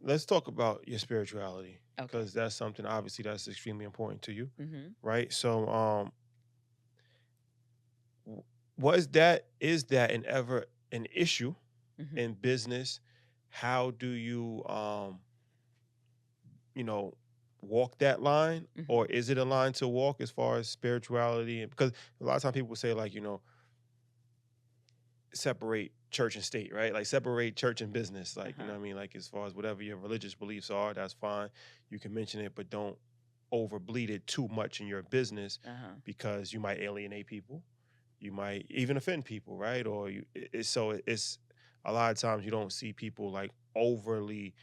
let's talk about your spirituality Okay. because that's something obviously that's extremely important to you, Mm-hmm. right? So, was that is that an ever an issue Mm-hmm. in business? How do you know, walk that line, Mm-hmm. or is it a line to walk as far as spirituality? And because a lot of times people say like, separate church and state, right? Like separate church and business, like you know Uh-huh. what I mean. Like as far as whatever your religious beliefs are, that's fine. You can mention it, but don't overbleed it too much in your business Uh-huh. because you might alienate people, you might even offend people, right? Or it's a lot of times you don't see people like overly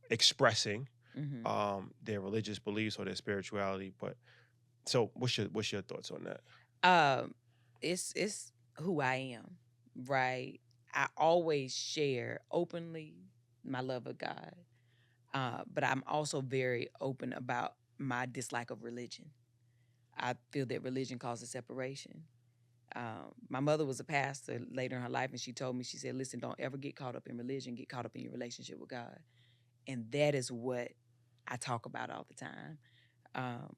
expressing Mm-hmm. their religious beliefs or their spirituality. But so what's your thoughts on that? Um, it's who I am, right? I always share openly my love of God, but I'm also very open about my dislike of religion. I feel that religion causes separation. My mother was a pastor later in her life, and she told me, she said, "Listen, don't ever get caught up in religion. Get caught up in your relationship with God." And that is what I talk about all the time. Um,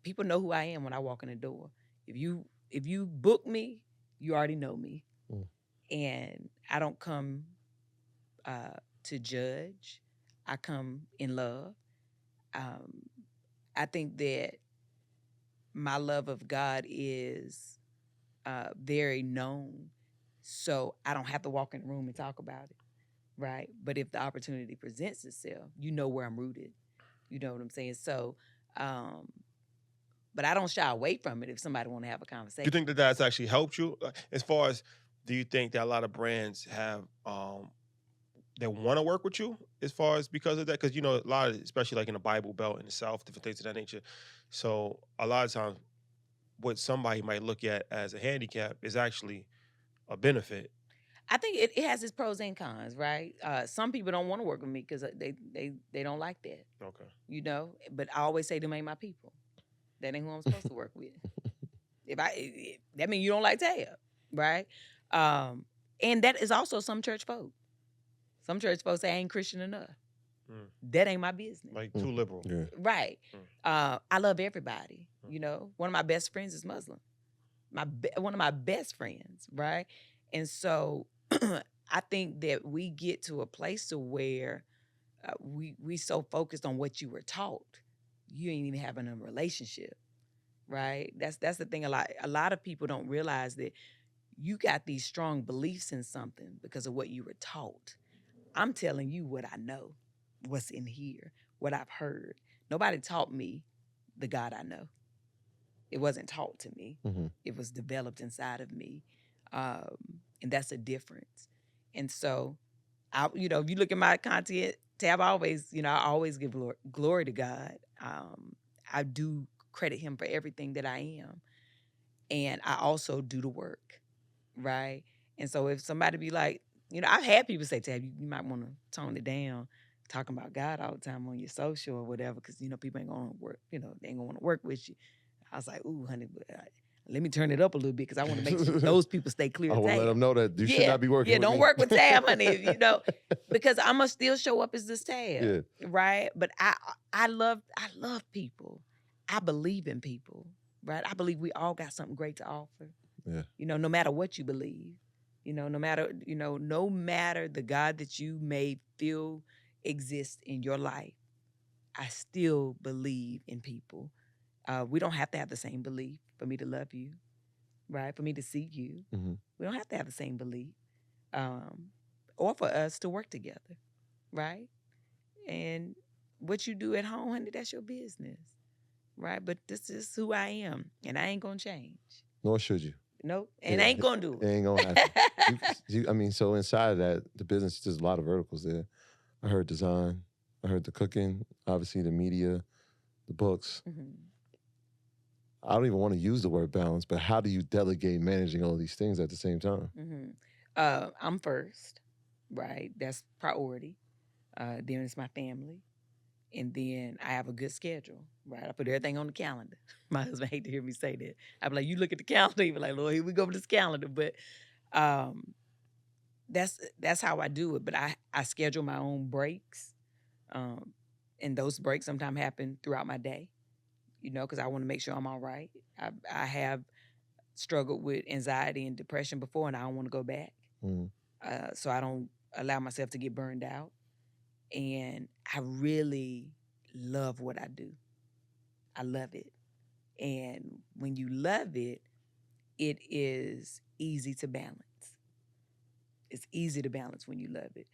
People know who I am when I walk in the door. If you book me, you already know me, Mm. and I don't come uh, to judge. I come in love. Um, I think that my love of God is very known, so I don't have to walk in the room and talk about it, right? But if the opportunity presents itself, you know where I'm rooted. You know what I'm saying? So, um, but I don't shy away from it if somebody want to have a Do you conversation. think that that's actually helped you? As far as, do you think that a lot of brands have they want to work with you as far as because of that? Because a lot of, especially like in the Bible Belt in the South, different things of that nature. So a lot of times, what somebody might look at as a handicap is actually a benefit. I think it has its pros and cons, right? Some people don't want to work with me because they don't like that, Okay. But I always say them ain't my people. That ain't who I'm supposed to work with. That means you don't like Tab, right? Um, and that is also some church folk. Some church folks say I ain't Christian enough. Mm. That ain't my business, Like too liberal. Yeah. right? Mm. I love everybody. Mm. One of my best friends is Muslim. One of my best friends, right? And so I think that we get to a place to where we so focused on what you were taught, you ain't even having a relationship, right? That's the thing. A lot of people don't realize that you got these strong beliefs in something because of what you were taught. I'm telling you what I know, what's in here, what I've heard. Nobody taught me the God I know. It wasn't taught to me. Mm-hmm. It was developed inside of me, and that's a difference. And so, if you look at my content tab, I always give glory to God. I do credit Him for everything that I am, and I also do the work, right? And so, if somebody be like, I've had people say, "Tab, you might want to tone it down." Talking about God all the time on your social or whatever, because people ain't gonna work. They ain't gonna want to work with you. I was like, "Ooh, honey, but let me turn it up a little bit because I want to make sure those people stay clear I of will let Tab." them know that you should Yeah, not be working yeah, with don't me. work with Tab, honey. Because I'm gonna still show up as this Tab, Yeah. right? But I love people. I believe in people, right? I believe we all got something great to offer. Yeah. No matter what you believe, no matter the God that you may feel exists in your life, I still believe in people. We don't have to have the same belief for me to love you, right? For me to see you. Mm-hmm. We don't have to have the same belief, um, or for us to work together, right? And what you do at home, honey, that's your business, right? But this is who I am, and I ain't gonna change. Nor should you. Nope, and I ain't gonna do It ain't gonna happen. I mean, so inside of that, the business, there's a lot of verticals there. I heard design, I heard the cooking, obviously the media, the books. Mhm. I don't even want to use the word balance, but how do you delegate managing all these things at the same time? I'm first, right? That's priority. Then it's my family. And then I have a good schedule, right? I put everything on the calendar. My husband hate to hear me say that. I be like, you look at the calendar, you be like, Lord, here we go with this calendar. But um, that's how I do it. But I schedule my own breaks. And those breaks sometimes happen throughout my day, because I want to make sure I'm all right. I have struggled with anxiety and depression before, and I don't want to go back. Mm. So I don't allow myself to get burned out. And I really love what I do. I love it. And when you love it, it is easy to balance. It's easy to balance when you love it.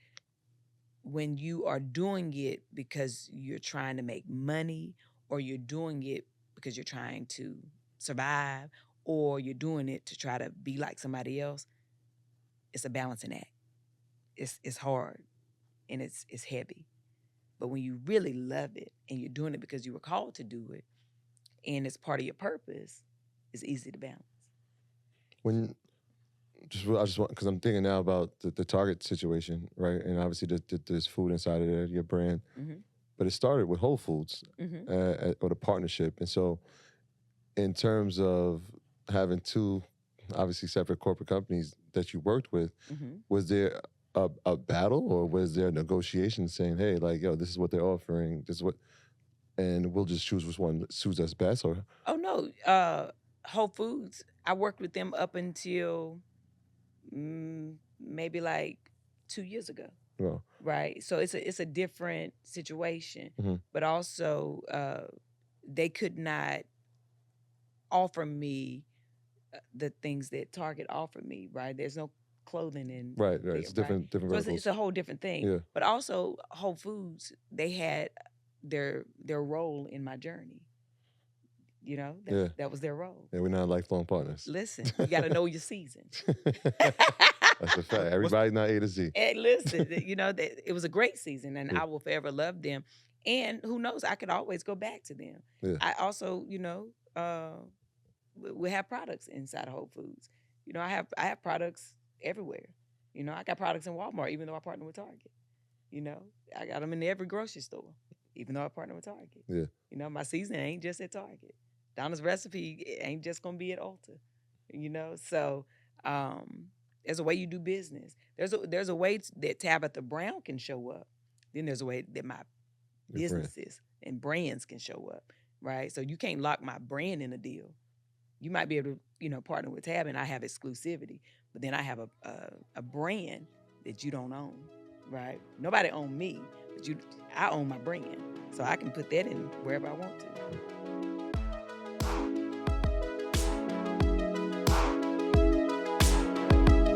When you are doing it because you're trying to make money, or you're doing it because you're trying to survive, or you're doing it to try to be like somebody else, it's a balancing act. It's hard and it's heavy. But when you really love it and you're doing it because you were called to do it and it's part of your purpose, it's easy to balance. When I just want, because I'm thinking now about the Target situation, right? And obviously there's food inside of there, your brand, Mm-hmm. but it started with Whole Foods Mm-hmm. or the partnership. And so, in terms of having two obviously separate corporate companies that you worked with, Mm-hmm. was there a battle, or was there a negotiation saying, hey, like, yo, this is what they're offering, this is what, and we'll just choose which one suits us best? Or Oh no, Whole Foods. I worked with them up until maybe like 2 years ago. no? Right. So it's a different situation, Mhm. but also they could not offer me the things that Target offered me. Right. There's no clothing in Right, there, it's right? different So verticals. it's a whole different thing. Yeah. But also Whole Foods, they had their role in my journey. That was their role. Yeah, we're not lifelong partners. Listen, you got to know your season. That's a fact. Everybody's not A to Z. And listen, it was a great season, and I will forever love them. And who knows, I could always go back to them. Yeah. I also, we have products inside of Whole Foods. I have products everywhere. I got products in Walmart, even though I partner with Target. I got them in every grocery store, even though I partner with Target. Yeah. My season ain't just at Target. Donna's Recipe ain't just gonna be at Ulta. So there's a way you do business. There's a way that Tabitha Brown can show up. Then there's a way that my businesses and brands can show up, right? So you can't lock my brand in a deal. You might be able to, partner with Tab and I have exclusivity, but then I have a brand that you don't own, right? Nobody own me, but I own my brand, so I can put that in wherever I want to.